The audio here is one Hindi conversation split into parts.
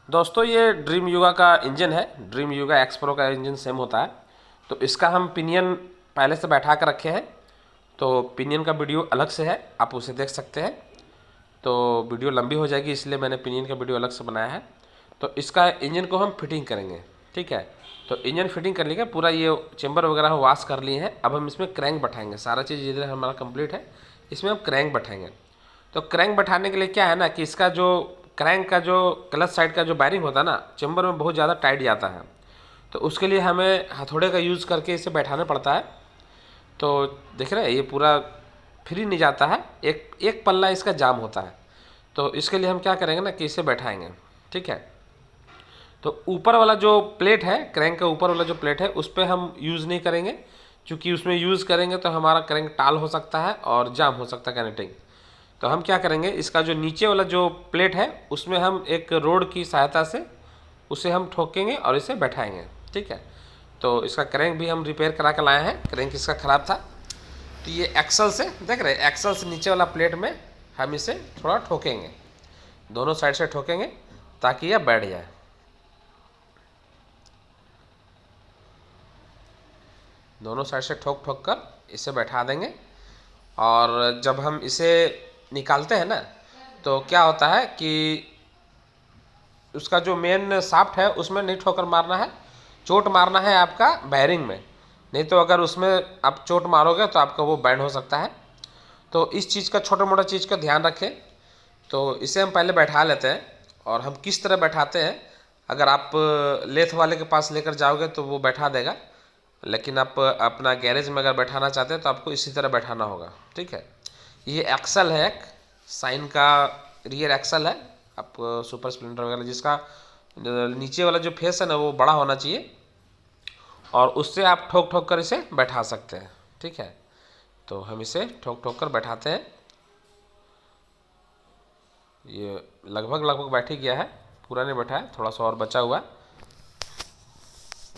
दोस्तों ये ड्रीम युगा का इंजन है। ड्रीम युगा एक्स प्रो का इंजन सेम होता है। तो इसका हम पिनियन पहले से बैठा कर रखे हैं। तो पिनियन का वीडियो अलग से है, आप उसे देख सकते हैं। तो वीडियो लंबी हो जाएगी, इसलिए मैंने पिनियन का वीडियो अलग से बनाया है। तो इसका इंजन को हम फिटिंग करेंगे, ठीक है। तो इंजन फिटिंग कर लिया, पूरा ये चेंबर वगैरह हम वॉश कर लिए हैं। अब हम इसमें क्रैंक बैठाएंगे, सारा चीज़ इधर हमारा कंप्लीट है। इसमें हम क्रैंक बैठाएंगे। तो क्रैंक बैठाने के लिए क्या है ना कि इसका जो क्रैंक का जो क्लच साइड का जो बैरिंग होता है ना, चेंबर में बहुत ज़्यादा टाइट जाता है। तो उसके लिए हमें हथौड़े का यूज़ करके इसे बैठाना पड़ता है। तो देख रहे हैं ये पूरा फ्री नहीं जाता है, एक एक पल्ला इसका जाम होता है। तो इसके लिए हम क्या करेंगे ना कि इसे बैठाएंगे, ठीक है। तो ऊपर वाला जो प्लेट है, क्रैंक का ऊपर वाला जो प्लेट है, उस पर हम यूज़ नहीं करेंगे, क्योंकि उसमें यूज़ करेंगे तो हमारा क्रैंक टाल हो सकता है और जाम हो सकता है कनेक्टिंग। तो हम क्या करेंगे, इसका जो नीचे वाला जो प्लेट है उसमें हम एक रोड की सहायता से उसे हम ठोकेंगे और इसे बैठाएंगे, ठीक है। तो इसका क्रैंक भी हम रिपेयर करा के लाए हैं, क्रैंक इसका ख़राब था। तो ये एक्सल से देख रहे हैं, एक्सल से नीचे वाला प्लेट में हम इसे थोड़ा ठोकेंगे, दोनों साइड से ठोकेंगे ताकि यह बैठ जाए। दोनों साइड से ठोक ठोक कर इसे बैठा देंगे। और जब हम इसे निकालते हैं ना, तो क्या होता है कि उसका जो मेन शाफ्ट है उसमें नहीं ठोकर मारना है, चोट मारना है आपका बैरिंग में। नहीं तो अगर उसमें आप चोट मारोगे तो आपका वो बैंड हो सकता है। तो इस चीज़ का, छोटा मोटा चीज़ का ध्यान रखें। तो इसे हम पहले बैठा लेते हैं। और हम किस तरह बैठाते हैं, अगर आप लेथ वाले के पास लेकर जाओगे तो वो बैठा देगा, लेकिन आप अपना गैरेज में अगर बैठाना चाहते हैं तो आपको इसी तरह बैठाना होगा, ठीक है। ये एक्सल है, एक साइन का रियर एक्सल है। आप सुपर स्प्लेंडर वगैरह जिसका नीचे वाला जो फेस है ना वो बड़ा होना चाहिए, और उससे आप ठोक ठोक कर इसे बैठा सकते हैं, ठीक है। तो हम इसे ठोक ठोक कर बैठाते हैं। ये लगभग लगभग बैठ ही गया है, पूरा नहीं बैठा है, थोड़ा सा और बचा हुआ है।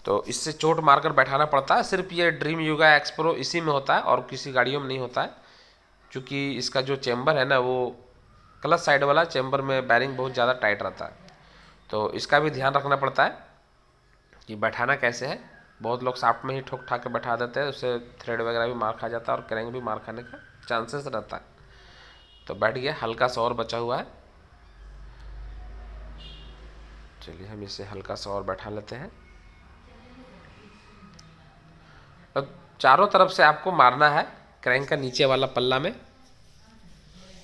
तो इससे चोट मारकर बैठाना पड़ता है। सिर्फ ये ड्रीम युगा एक्स प्रो इसी में होता है और किसी गाड़ियों में नहीं होता है, क्योंकि इसका जो चेंबर है ना वो क्लच साइड वाला चेंबर में बैरिंग बहुत ज़्यादा टाइट रहता है। तो इसका भी ध्यान रखना पड़ता है कि बैठाना कैसे है। बहुत लोग शाफ्ट में ही ठोक ठा के बैठा देते हैं, उससे थ्रेड वगैरह भी मार खा जाता है और क्रैंक भी मार खाने का चांसेस रहता है। तो बैठ गया, हल्का सा और बचा हुआ है। चलिए हम इसे हल्का सा और बैठा लेते हैं। अब चारों तरफ से आपको मारना है क्रैंक का नीचे वाला पल्ला में,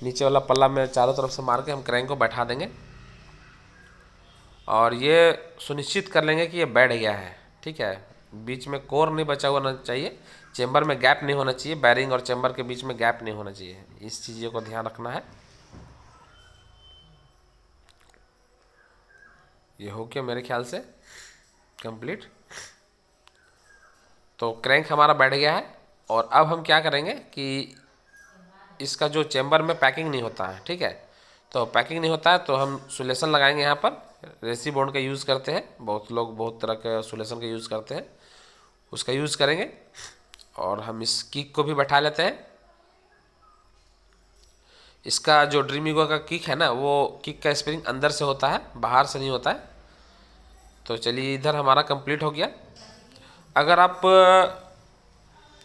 नीचे वाला पल्ला में चारों तरफ से मार के हम क्रैंक को बैठा देंगे। और ये सुनिश्चित कर लेंगे कि ये बैठ गया है, ठीक है। बीच में कोर नहीं बचा होना चाहिए, चेंबर में गैप नहीं होना चाहिए, बैरिंग और चेंबर के बीच में गैप नहीं होना चाहिए। इस चीज़ों को ध्यान रखना है। ये हो गया मेरे ख्याल से कंप्लीट। तो क्रैंक हमारा बैठ गया है। और अब हम क्या करेंगे कि इसका जो चेंबर में पैकिंग नहीं होता है, ठीक है। तो पैकिंग नहीं होता है तो हम सुलेशन लगाएंगे। यहाँ पर रेसी बॉन्ड का यूज़ करते हैं, बहुत लोग बहुत तरह के सुलेशन का यूज़ करते हैं, उसका यूज़ करेंगे। और हम इस किक को भी बैठा लेते हैं। इसका जो ड्रीम युगा का किक है ना, वो किक का स्प्रिंग अंदर से होता है, बाहर से नहीं होता है। तो चलिए इधर हमारा कंप्लीट हो गया। अगर आप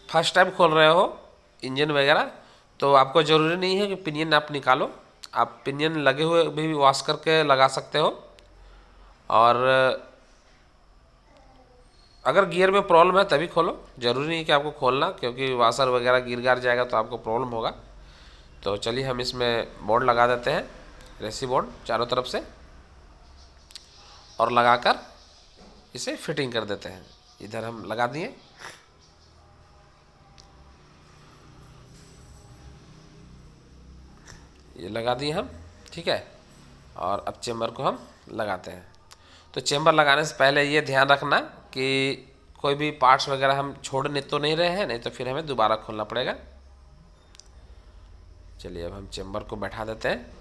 फर्स्ट टाइम खोल रहे हो इंजन वगैरह, तो आपको ज़रूरी नहीं है कि पिनियन आप निकालो, आप पिनियन लगे हुए भी वॉश करके लगा सकते हो। और अगर गियर में प्रॉब्लम है तभी खोलो, ज़रूरी नहीं कि आपको खोलना, क्योंकि वाशर वगैरह गिर गार जाएगा तो आपको प्रॉब्लम होगा। तो चलिए हम इसमें बॉन्ड लगा देते हैं, रेसी बॉन्ड चारों तरफ से, और लगाकर इसे फिटिंग कर देते हैं। इधर हम लगा दिए। ये लगा दिए हम, ठीक है। और अब चेंबर को हम लगाते हैं। तो चेंबर लगाने से पहले ये ध्यान रखना कि कोई भी पार्ट्स वगैरह हम छोड़ने तो नहीं रहे हैं, नहीं तो फिर हमें दोबारा खोलना पड़ेगा। चलिए अब हम चेंबर को बैठा देते हैं।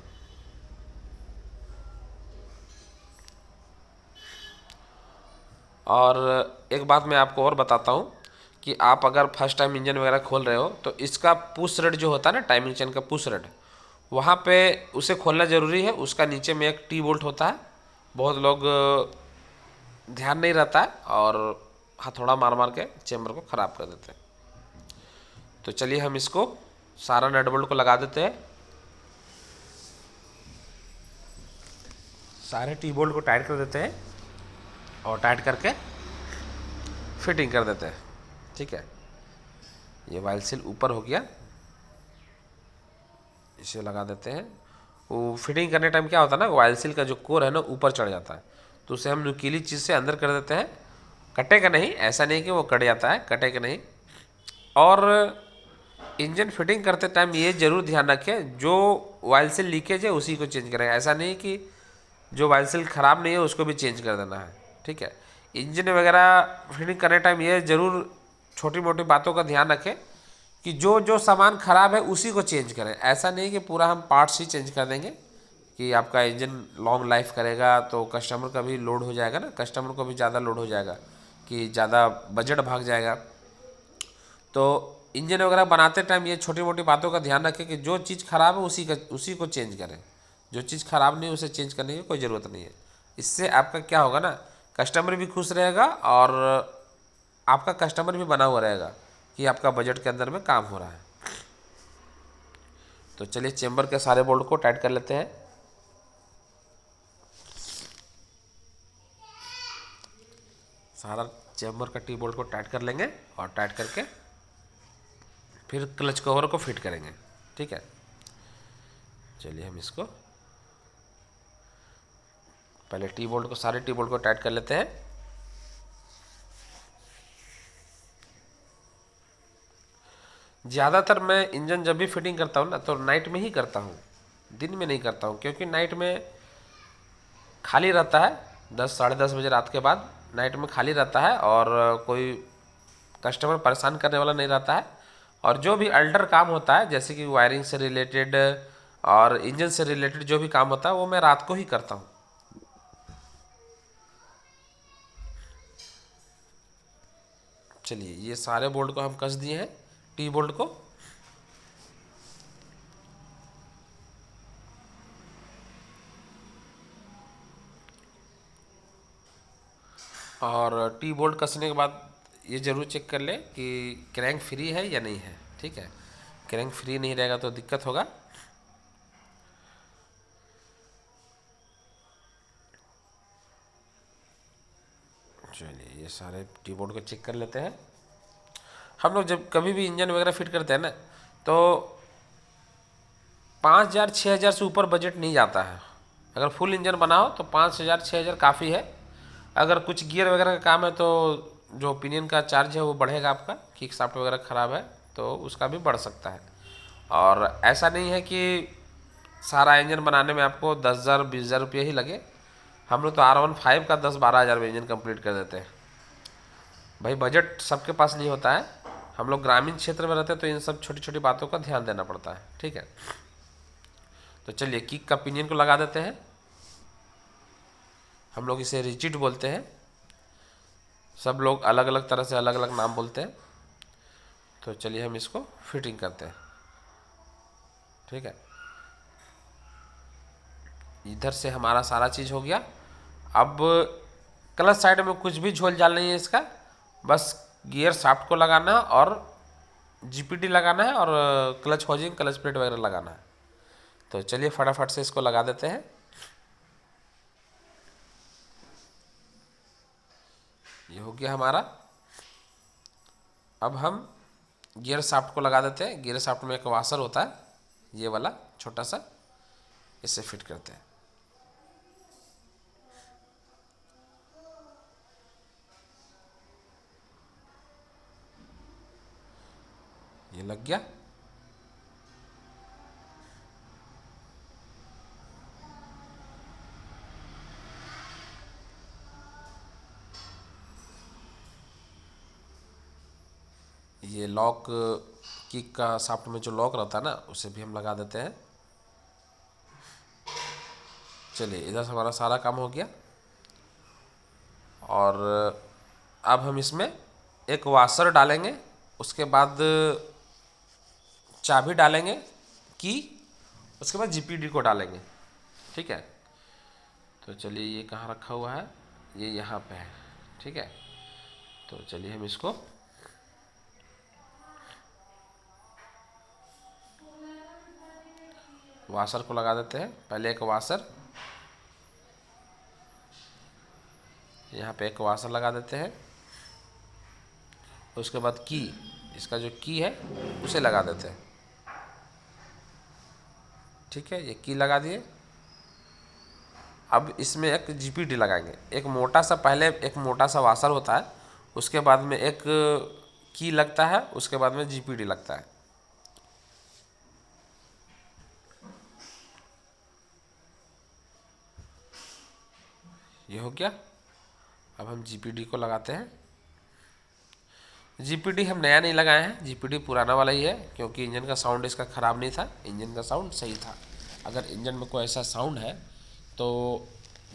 और एक बात मैं आपको और बताता हूँ कि आप अगर फर्स्ट टाइम इंजन वगैरह खोल रहे हो तो इसका पुश रड जो होता है ना, टाइमिंग चेन का पुश रड, वहाँ पे उसे खोलना ज़रूरी है। उसका नीचे में एक टी बोल्ट होता है, बहुत लोग ध्यान नहीं रहता है और हथौड़ा मार मार के चेम्बर को ख़राब कर देते हैं। तो चलिए हम इसको सारा नट बोल्ट को लगा देते हैं। सारे टी बोल्ट को टाइट कर देते हैं और टाइट करके फिटिंग कर देते हैं। ठीक है, ये वाइल सील ऊपर हो गया, इसे लगा देते हैं। वो फिटिंग करने टाइम क्या होता है ना, वाइल सील का जो कोर है ना ऊपर चढ़ जाता है, तो उसे हम नुकीली चीज़ से अंदर कर देते हैं। कटेगा नहीं, ऐसा नहीं कि वो कट जाता है, कटेगा नहीं। और इंजन फिटिंग करते टाइम ये जरूर ध्यान रखें, जो वाइल सील लीकेज है उसी को चेंज करें। ऐसा नहीं कि जो वाइल सील ख़राब नहीं है उसको भी चेंज कर देना है। ठीक है, इंजन वगैरह फिटिंग करने टाइम ये ज़रूर छोटी मोटी बातों का ध्यान रखें कि जो जो सामान ख़राब है उसी को चेंज करें। ऐसा नहीं कि पूरा हम पार्ट्स ही चेंज कर देंगे कि आपका इंजन लॉन्ग लाइफ करेगा, तो कस्टमर का भी लोड हो जाएगा ना, कस्टमर को भी ज़्यादा लोड हो जाएगा कि ज़्यादा बजट भाग जाएगा। तो इंजन वगैरह बनाते टाइम ये छोटी मोटी बातों का ध्यान रखें कि जो चीज़ ख़राब है उसी को चेंज करें। जो चीज़ ख़राब नहीं उसे चेंज करने की कोई ज़रूरत नहीं है। इससे आपका क्या होगा ना, कस्टमर भी खुश रहेगा और आपका कस्टमर भी बना हुआ रहेगा कि आपका बजट के अंदर में काम हो रहा है। तो चलिए चेम्बर के सारे बोल्ट को टाइट कर लेते हैं। सारा चेम्बर का टी बोल्ट को टाइट कर लेंगे और टाइट करके फिर क्लच कवर को फिट करेंगे। ठीक है, चलिए हम इसको पहले टी बोल्ट को, सारे टी बोल्ट को टाइट कर लेते हैं। ज़्यादातर मैं इंजन जब भी फिटिंग करता हूँ ना तो नाइट में ही करता हूँ, दिन में नहीं करता हूँ, क्योंकि नाइट में खाली रहता है। 10 साढ़े 10 बजे रात के बाद नाइट में खाली रहता है और कोई कस्टमर परेशान करने वाला नहीं रहता है। और जो भी अल्टर काम होता है, जैसे कि वायरिंग से रिलेटेड और इंजन से रिलेटेड जो भी काम होता है वो मैं रात को ही करता हूँ। चलिए ये सारे बोल्ट को हम कस दिए हैं, टी बोल्ट को। और टी बोल्ट कसने के बाद ये ज़रूर चेक कर लें कि क्रैंक फ्री है या नहीं है। ठीक है, क्रैंक फ्री नहीं रहेगा तो दिक्कत होगा। चलिए ये सारे टी बोर्ड को चेक कर लेते हैं। हम लोग जब कभी भी इंजन वगैरह फिट करते हैं ना तो 5,000 6,000 से ऊपर बजट नहीं जाता है। अगर फुल इंजन बनाओ तो 5,000 6,000 काफ़ी है। अगर कुछ गियर वगैरह का काम है तो जो ओपिनियन का चार्ज है वो बढ़ेगा आपका, किक शाफ्ट वगैरह ख़राब है तो उसका भी बढ़ सकता है। और ऐसा नहीं है कि सारा इंजन बनाने में आपको 10,000 20,000 रुपये ही लगे। हम लोग तो R15 का 10-12 हज़ार में इंजन कंप्लीट कर देते हैं। भाई बजट सबके पास नहीं होता है, हम लोग ग्रामीण क्षेत्र में रहते हैं तो इन सब छोटी छोटी बातों का ध्यान देना पड़ता है। ठीक है, तो चलिए किक का पिनियन को लगा देते हैं। हम लोग इसे रिजिड बोलते हैं, सब लोग अलग अलग तरह से अलग अलग नाम बोलते हैं। तो चलिए हम इसको फिटिंग करते हैं। ठीक है, इधर से हमारा सारा चीज़ हो गया। अब क्लच साइड में कुछ भी झोल झाल नहीं है इसका, बस गियर शाफ्ट को लगाना है और जीपीटी लगाना है और क्लच होजिंग क्लच प्लेट वगैरह लगाना है। तो चलिए फटाफट से इसको लगा देते हैं। ये हो गया हमारा। अब हम गियर शाफ्ट को लगा देते हैं। गियर शाफ्ट में एक वाशर होता है, ये वाला छोटा सा, इसे फिट करते हैं। ये लग गया। ये लॉक किक का शाफ्ट में जो लॉक रहता है ना उसे भी हम लगा देते हैं। चलिए इधर से हमारा सारा काम हो गया। और अब हम इसमें एक वाशर डालेंगे, उसके बाद चाबी डालेंगे की, उसके बाद जीपीडी को डालेंगे। ठीक है, तो चलिए ये कहाँ रखा हुआ है, ये यहाँ पे है, ठीक है। तो चलिए हम इसको वाशर को लगा देते हैं। पहले एक वाशर, यहाँ पे एक वाशर लगा देते हैं। उसके बाद की, इसका जो की है उसे लगा देते हैं, ठीक है। ये की लगा दिए। अब इसमें एक जीपीडी लगाएंगे, एक मोटा सा, पहले एक मोटा सा वाशर होता है, उसके बाद में एक की लगता है, उसके बाद में जीपीडी लगता है। ये हो गया। अब हम जीपीडी को लगाते हैं। जीपीडी हम नया नहीं लगाए हैं, जीपीडी पुराना वाला ही है, क्योंकि इंजन का साउंड इसका ख़राब नहीं था, इंजन का साउंड सही था। अगर इंजन में कोई ऐसा साउंड है तो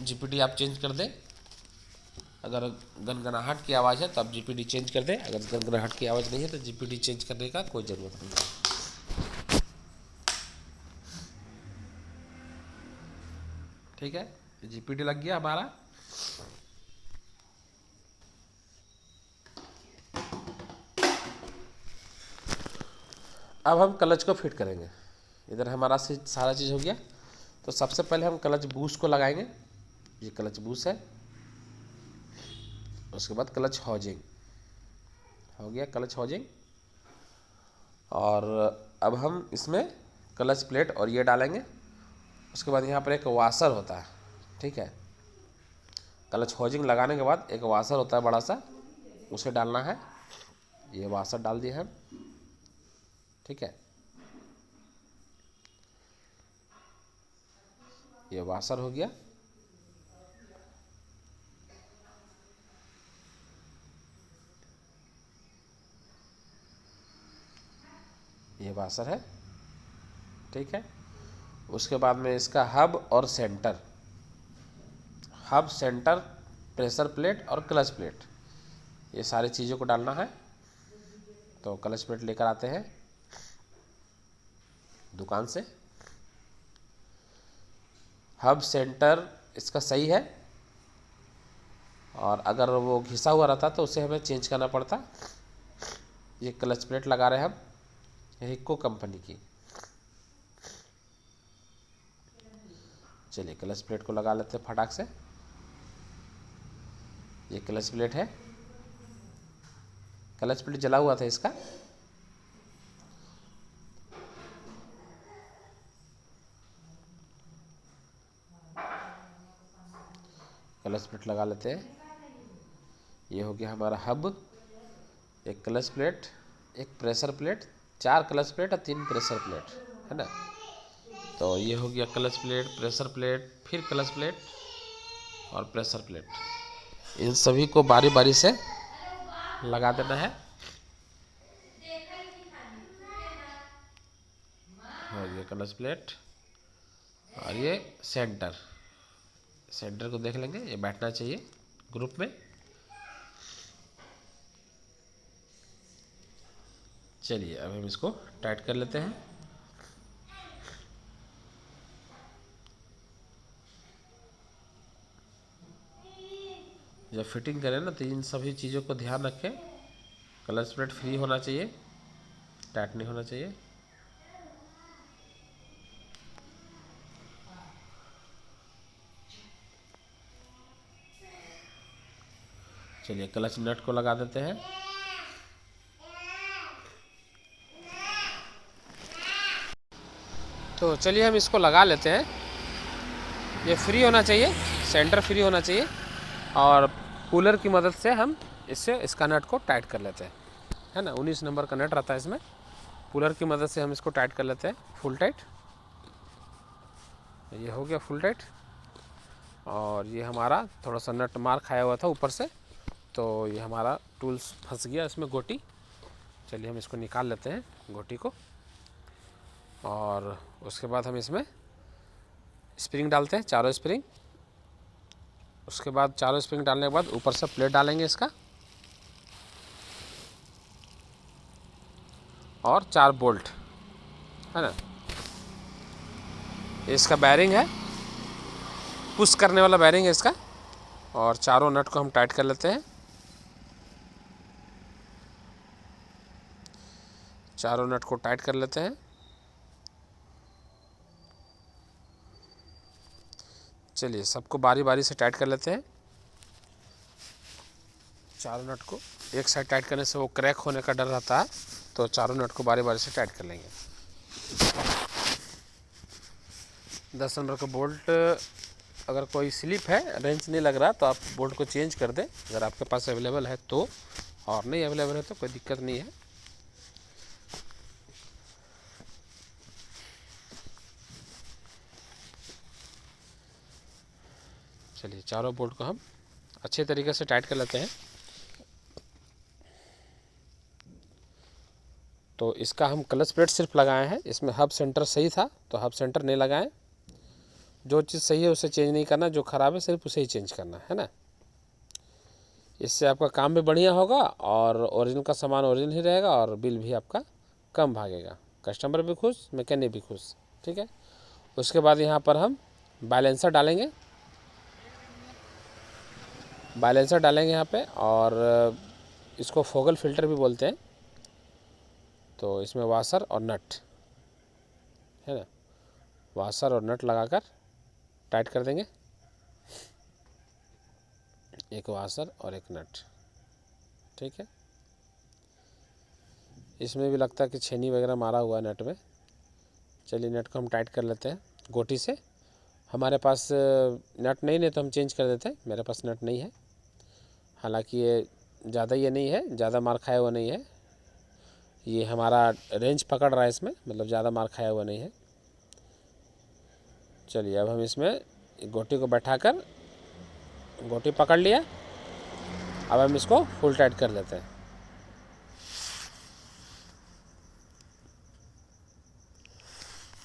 जीपीडी आप चेंज कर दें। अगर गनगनाहट की आवाज़ है तो आप जीपीडी चेंज कर दें, अगर गनगनाहट की आवाज़ नहीं है तो जीपीडी चेंज करने का कोई ज़रूरत नहीं है। ठीक है, जीपीडी लग गया हमारा। अब हम क्लच को फिट करेंगे। इधर हमारा सारा चीज़ हो गया। तो सबसे पहले हम क्लच बूस्ट को लगाएंगे। ये क्लच बूस्ट है। उसके बाद क्लच हाउजिंग हो गया, क्लच हाउजिंग। और अब हम इसमें क्लच प्लेट और ये डालेंगे। उसके बाद यहाँ पर एक वाशर होता है, ठीक है। क्लच हाउजिंग लगाने के बाद एक वाशर होता है बड़ा सा, उसे डालना है। ये वाशर डाल दिए हम, ठीक है। ये वाशर हो गया। ये वाशर है, ठीक है। उसके बाद में इसका हब और centre, hub, centre, pressure plate और क्लच प्लेट, ये सारी चीज़ों को डालना है। तो क्लच प्लेट लेकर आते हैं दुकान से। हब सेंटर इसका सही है, और अगर वो घिसा हुआ रहता तो उसे हमें चेंज करना पड़ता। ये क्लच प्लेट लगा रहे हैं हम, हिक्को कंपनी की। चलिए क्लच प्लेट को लगा लेते हैं फटाक से। ये क्लच प्लेट है, क्लच प्लेट जला हुआ था इसका। क्लच प्लेट लगा लेते हैं। ये हो गया हमारा हब, एक क्लच प्लेट, एक प्रेशर प्लेट, 4 क्लच प्लेट और 3 प्रेशर प्लेट, है ना। तो ये हो गया क्लच प्लेट, प्रेशर प्लेट, फिर क्लच प्लेट और प्रेशर प्लेट। इन सभी को बारी बारी से लगा देना है। और ये क्लच प्लेट और ये सेंटर, सेंटर को देख लेंगे, ये बैठना चाहिए ग्रुप में। चलिए अब हम इसको टाइट कर लेते हैं। जब फिटिंग करें ना तो इन सभी चीज़ों को ध्यान रखें। क्लच प्लेट फ्री होना चाहिए, टाइट नहीं होना चाहिए। चलिए क्लच नट को लगा देते हैं। तो चलिए हम इसको लगा लेते हैं। ये फ्री होना चाहिए, सेंटर फ्री होना चाहिए, और पुलर की मदद से हम इससे इसका नट को टाइट कर लेते हैं, है ना। 19 नंबर का नट रहता है इसमें। पुलर की मदद से हम इसको टाइट कर लेते हैं, फुल टाइट। ये हो गया फुल टाइट। और ये हमारा थोड़ा सा नट मार खाया हुआ था ऊपर से, तो ये हमारा टूल्स फंस गया इसमें, गोटी। चलिए हम इसको निकाल लेते हैं गोटी को। और उसके बाद हम इसमें स्प्रिंग डालते हैं, चारों स्प्रिंग। उसके बाद चारों स्प्रिंग डालने के बाद ऊपर से प्लेट डालेंगे इसका, और 4 बोल्ट, है ना। इसका बैरिंग है, पुश करने वाला बेयरिंग है इसका। और चारों नट को हम टाइट कर लेते हैं। चारों नट को टाइट कर लेते हैं। चलिए सबको बारी बारी से टाइट कर लेते हैं। चारों नट को एक साइड टाइट करने से वो क्रैक होने का डर रहता है, तो चारों नट को बारी बारी से टाइट कर लेंगे। 10 नंबर का बोल्ट अगर कोई स्लिप है, रेंच नहीं लग रहा, तो आप बोल्ट को चेंज कर दें अगर आपके पास अवेलेबल है तो, और नहीं अवेलेबल है तो कोई दिक्कत नहीं है। चलिए चारों बोल्ट को हम अच्छे तरीके से टाइट कर लेते हैं। तो इसका हम क्लच प्लेट सिर्फ लगाए हैं, इसमें हब सेंटर सही था तो हब सेंटर नहीं लगाएं। जो चीज़ सही है उसे चेंज नहीं करना, जो ख़राब है सिर्फ उसे ही चेंज करना है ना। इससे आपका काम भी बढ़िया होगा और ओरिजिनल का सामान ओरिजिनल ही रहेगा और बिल भी आपका कम भागेगा, कस्टमर भी खुश, मैकेनिक भी खुश। ठीक है। उसके बाद यहाँ पर हम बैलेंसर डालेंगे। बैलेंसर डालेंगे यहाँ पे, और इसको फोगल फिल्टर भी बोलते हैं। तो इसमें वाशर और नट है ना, वाशर और नट लगाकर टाइट कर देंगे। एक वाशर और एक नट। ठीक है। इसमें भी लगता है कि छेनी वगैरह मारा हुआ है नट में। चलिए नट को हम टाइट कर लेते हैं गोटी से। हमारे पास नट नहीं तो हम चेंज कर देते हैं, मेरे पास नट नहीं है। हालांकि ये ज़्यादा ये नहीं है, ज़्यादा मार खाया हुआ नहीं है, ये हमारा रेंज पकड़ रहा है इसमें, मतलब ज़्यादा मार खाया हुआ नहीं है। चलिए अब हम इसमें गोटी को बैठाकर, गोटी पकड़ लिया, अब हम इसको फुल टाइट कर लेते हैं।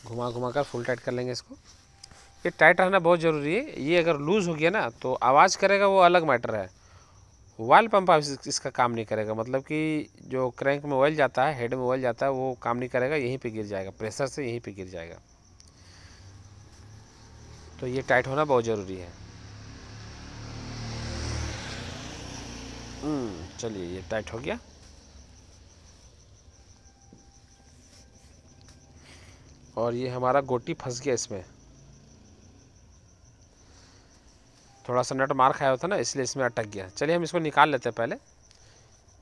घुमा घुमा कर फुल टाइट कर लेंगे इसको। ये टाइट रहना बहुत ज़रूरी है। ये अगर लूज़ हो गया ना तो आवाज़ करेगा, वो अलग मैटर है। ऑयल पंप इसका काम नहीं करेगा, मतलब कि जो क्रैंक में ऑयल जाता है, हेड में ऑयल जाता है, वो काम नहीं करेगा, यहीं पे गिर जाएगा, प्रेशर से यहीं पे गिर जाएगा। तो ये टाइट होना बहुत ज़रूरी है। चलिए ये टाइट हो गया। और ये हमारा गोटी फंस गया इसमें, थोड़ा सा नट मार खाया होता ना, इसलिए इसमें अटक गया। चलिए हम इसको निकाल लेते हैं, पहले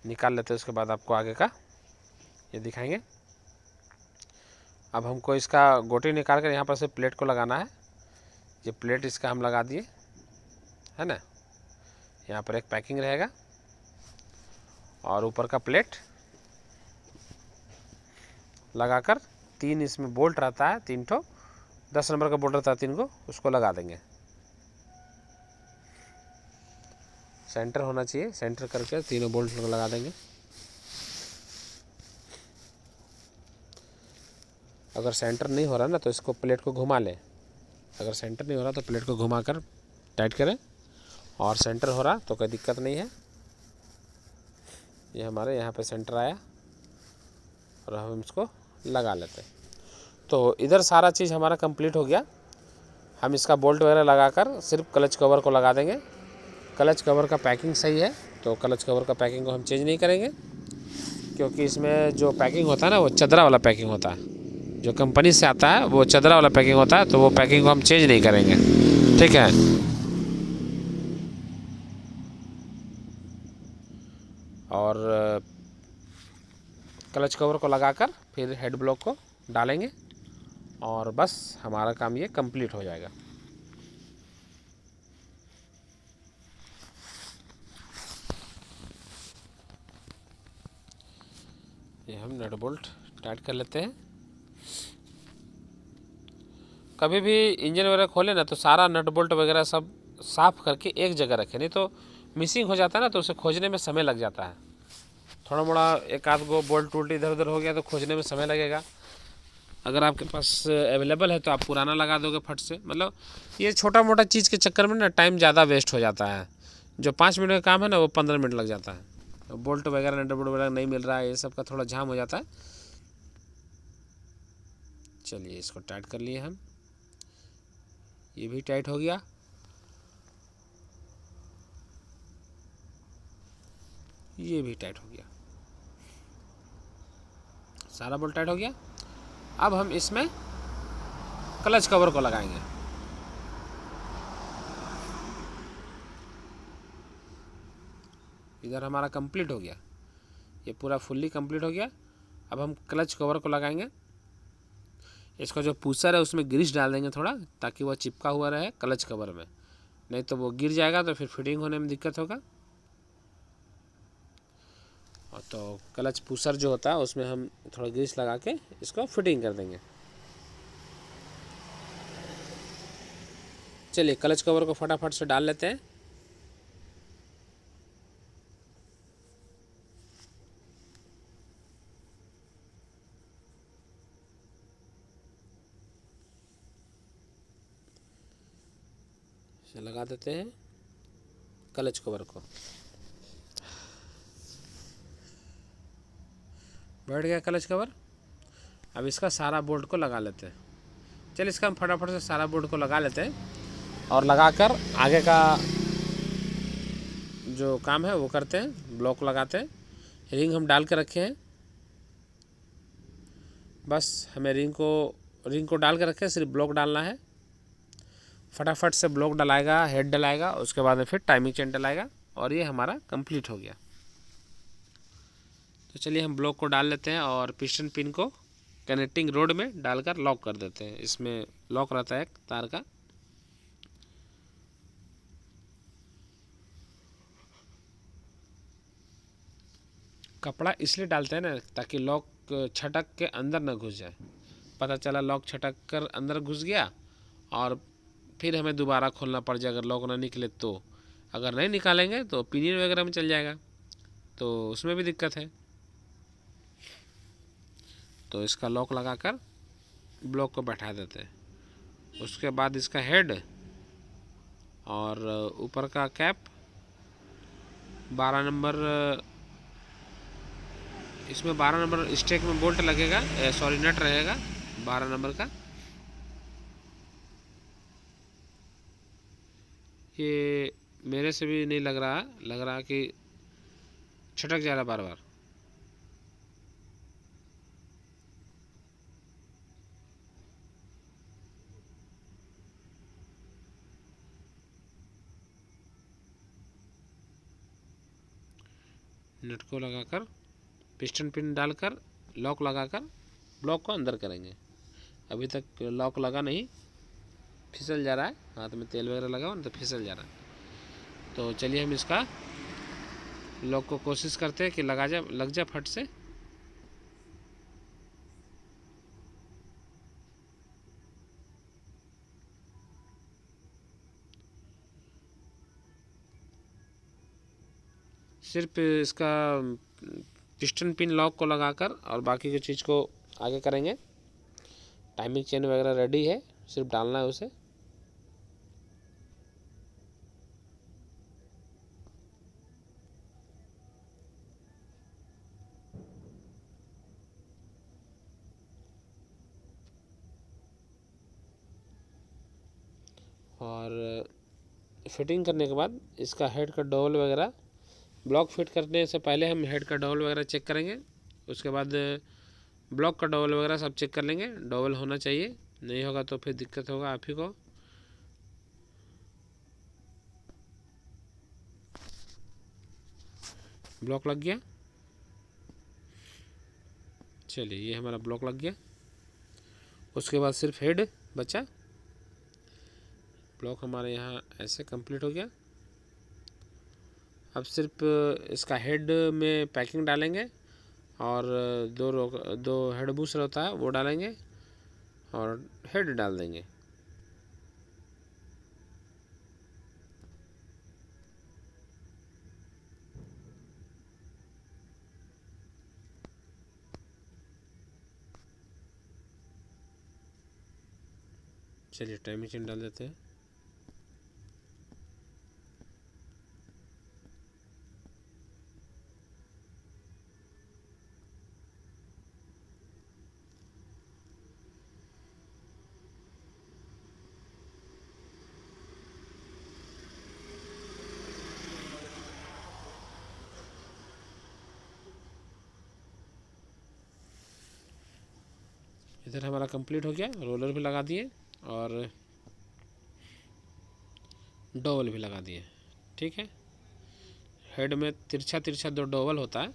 निकाल लेते हैं, उसके बाद आपको आगे का ये दिखाएंगे। अब हमको इसका गोटी निकाल कर यहाँ पर से प्लेट को लगाना है। ये प्लेट इसका हम लगा दिए है ना। यहाँ पर एक पैकिंग रहेगा और ऊपर का प्लेट लगाकर 3 इसमें बोल्ट रहता है, 3 ठो 10 नंबर का बोल्ट रहता है, 3 को उसको लगा देंगे। सेंटर होना चाहिए, सेंटर करके तीनों बोल्ट लगा देंगे। अगर सेंटर नहीं हो रहा ना तो इसको प्लेट को घुमा लें। अगर सेंटर नहीं हो रहा तो प्लेट को घुमा कर टाइट करें, और सेंटर हो रहा तो कोई दिक्कत नहीं है। ये हमारे यहाँ पे सेंटर आया और हम इसको लगा लेते हैं। तो इधर सारा चीज़ हमारा कंप्लीट हो गया। हम इसका बोल्ट वगैरह लगाकर सिर्फ क्लच कवर को लगा देंगे। क्लच कवर का पैकिंग सही है तो क्लच कवर का पैकिंग को हम चेंज नहीं करेंगे, क्योंकि इसमें जो पैकिंग होता है ना वो चदरा वाला पैकिंग होता है, जो कंपनी से आता है वो चदरा वाला पैकिंग होता है, तो वो पैकिंग को हम चेंज नहीं करेंगे। ठीक है। और क्लच कवर को लगाकर फिर हेड ब्लॉक को डालेंगे और बस हमारा काम ये कंप्लीट हो जाएगा। ये हम नट बोल्ट टाइट कर लेते हैं। कभी भी इंजन वगैरह खोले ना तो सारा नट बोल्ट वगैरह सब साफ़ करके एक जगह रखें, नहीं तो मिसिंग हो जाता है ना तो उसे खोजने में समय लग जाता है। थोड़ा मोड़ा एक आध गो बोल्ट टूल्ट इधर उधर हो गया तो खोजने में समय लगेगा। अगर आपके पास अवेलेबल है तो आप पुराना लगा दोगे फट से। मतलब ये छोटा मोटा चीज़ के चक्कर में ना टाइम ज़्यादा वेस्ट हो जाता है। जो 5 मिनट का काम है ना वो 15 मिनट लग जाता है। तो बोल्ट वगैरह नट बोल्ट वगैरह नहीं मिल रहा है, ये सब का थोड़ा जाम हो जाता है। चलिए इसको टाइट कर लिए हम, ये भी टाइट हो गया। ये भी टाइट हो गया, सारा बोल्ट टाइट हो गया। अब हम इसमें क्लच कवर को लगाएंगे। इधर हमारा कंप्लीट हो गया, ये पूरा फुल्ली कंप्लीट हो गया। अब हम क्लच कवर को लगाएंगे। इसका जो पूसर है उसमें ग्रीस डाल देंगे थोड़ा, ताकि वह चिपका हुआ रहे क्लच कवर में, नहीं तो वो गिर जाएगा तो फिर फिटिंग होने में दिक्कत होगा। और तो क्लच पूसर जो होता है उसमें हम थोड़ा ग्रीस लगा के इसको फिटिंग कर देंगे। चलिए क्लच कवर को फटाफट से डाल लेते हैं। इसे लगा देते हैं क्लच कवर को। बैठ गया क्लच कवर। अब इसका सारा बोल्ट को लगा लेते हैं। चलिए इसका हम फटाफट से सारा बोल्ट को लगा लेते हैं और लगाकर आगे का जो काम है वो करते हैं। ब्लॉक लगाते हैं, रिंग हम डाल के रखे हैं, बस हमें रिंग को डाल के रखे, सिर्फ ब्लॉक डालना है। फटाफट से ब्लॉक डलाएगा, हेड डलाएगा, उसके बाद में फिर टाइमिंग चेन डलाएगा और ये हमारा कंप्लीट हो गया। तो चलिए हम ब्लॉक को डाल लेते हैं और पिस्टन पिन को कनेक्टिंग रोड में डालकर लॉक कर देते हैं। इसमें लॉक रहता है एक तार का। कपड़ा इसलिए डालते हैं ना ताकि लॉक छटक के अंदर ना घुस जाए। पता चला लॉक छटक कर अंदर घुस गया और फिर हमें दोबारा खोलना पड़ जाए अगर लॉक ना निकले तो। अगर नहीं निकालेंगे तो पिनियन वगैरह में चल जाएगा, तो उसमें भी दिक्कत है। तो इसका लॉक लगाकर ब्लॉक को बैठा देते हैं। उसके बाद इसका हेड और ऊपर का कैप 12 नंबर, इसमें 12 नंबर स्टेक में बोल्ट लगेगा, सॉरी नट रहेगा 12 नंबर का। ये मेरे से भी नहीं लग रहा कि छटक जा रहा बार बार। नट को लगाकर पिस्टन पिन डालकर लॉक लगाकर ब्लॉक को अंदर करेंगे। अभी तक लॉक लगा नहीं, फिसल जा रहा है, हाथ में तेल वगैरह लगा हुआ तो फिसल जा रहा है। तो चलिए हम इसका लॉक को कोशिश करते हैं कि लग जा फट से। सिर्फ इसका पिस्टन पिन लॉक को लगाकर और बाकी की चीज़ को आगे करेंगे। टाइमिंग चेन वगैरह रेडी है, सिर्फ डालना है उसे। और फिटिंग करने के बाद इसका हेड का डोल वगैरह, ब्लॉक फिट करने से पहले हम हेड का डोल वगैरह चेक करेंगे। उसके बाद ब्लॉक का डोल वगैरह सब चेक कर लेंगे। डोल होना चाहिए, नहीं होगा तो फिर दिक्कत होगा आप ही को। ब्लॉक लग गया। चलिए ये हमारा ब्लॉक लग गया। उसके बाद सिर्फ हेड बचा। ब्लॉक हमारे यहाँ ऐसे कंप्लीट हो गया। अब सिर्फ इसका हेड में पैकिंग डालेंगे और दो हेड बूस्टर होता है वो डालेंगे और हेड डाल देंगे। चलिए टाइमिंग चेन डाल देते हैं। इधर हमारा कंप्लीट हो गया, रोलर भी लगा दिए और डोवल भी लगा दिए। ठीक है, हेड में तिरछा तिरछा 2 डोवल होता है,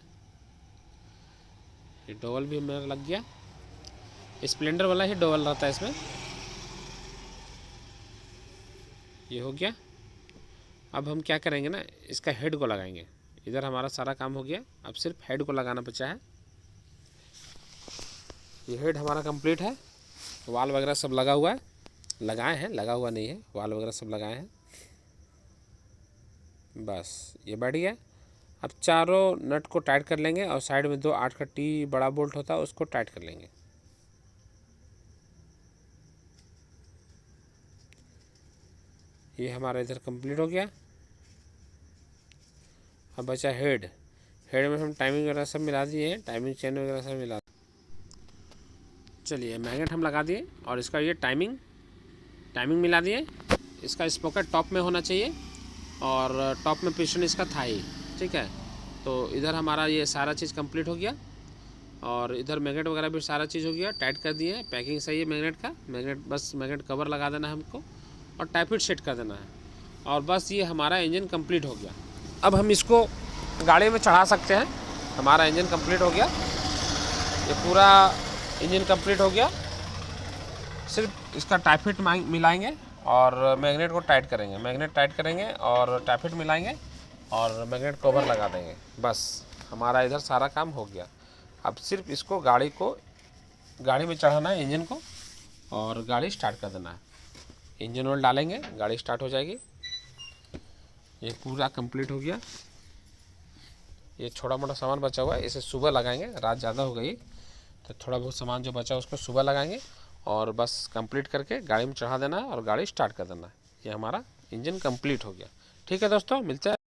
ये डोवल भी मेरा लग गया। स्प्लेंडर वाला ही डोवल रहता है इसमें। ये हो गया। अब हम क्या करेंगे ना, इसका हेड को लगाएंगे। इधर हमारा सारा काम हो गया, अब सिर्फ हेड को लगाना बचा है। ये हेड हमारा कंप्लीट है, वाल वगैरह सब लगा हुआ है, लगाए हैं, लगा हुआ नहीं है, वाल वगैरह सब लगाए हैं। बस ये बैठ गया। अब चारों नट को टाइट कर लेंगे और साइड में 2 8 का टी बड़ा बोल्ट होता है उसको टाइट कर लेंगे। ये हमारा इधर कंप्लीट हो गया। अब बचा हेड। हेड में हम टाइमिंग वगैरह सब मिला दिए हैं, टाइमिंग चेन वगैरह सब मिला। चलिए मैग्नेट हम लगा दिए और इसका ये टाइमिंग मिला दिए। इसका स्पोकेट टॉप में होना चाहिए और टॉप में पिस्टन इसका था ही। ठीक है, तो इधर हमारा ये सारा चीज़ कंप्लीट हो गया और इधर मैग्नेट वगैरह भी सारा चीज़ हो गया, टाइट कर दिए हैं। पैकिंग सही है मैग्नेट का, बस मैग्नेट कवर लगा देना है हमको और टाइपिट सेट कर देना है और बस ये हमारा इंजन कंप्लीट हो गया। अब हम इसको गाड़ी में चढ़ा सकते हैं। हमारा इंजन कंप्लीट हो गया, ये पूरा इंजन कंप्लीट हो गया। सिर्फ इसका टाइपिट मिलाएंगे और मैग्नेट को टाइट करेंगे, मैग्नेट टाइट करेंगे और टाइपिट मिलाएंगे और मैग्नेट कवर लगा देंगे। बस हमारा इधर सारा काम हो गया। अब सिर्फ इसको गाड़ी में चढ़ाना है इंजन को और गाड़ी स्टार्ट कर देना है। इंजन ऑयल डालेंगे, गाड़ी स्टार्ट हो जाएगी। ये पूरा कंप्लीट हो गया। ये छोटा मोटा सामान बचा हुआ है, इसे सुबह लगाएंगे, रात ज़्यादा हो गई तो थोड़ा बहुत सामान जो बचा उसको सुबह लगाएंगे और बस कंप्लीट करके गाड़ी में चढ़ा देना है और गाड़ी स्टार्ट कर देना है। ये हमारा इंजन कंप्लीट हो गया। ठीक है दोस्तों, मिलते हैं।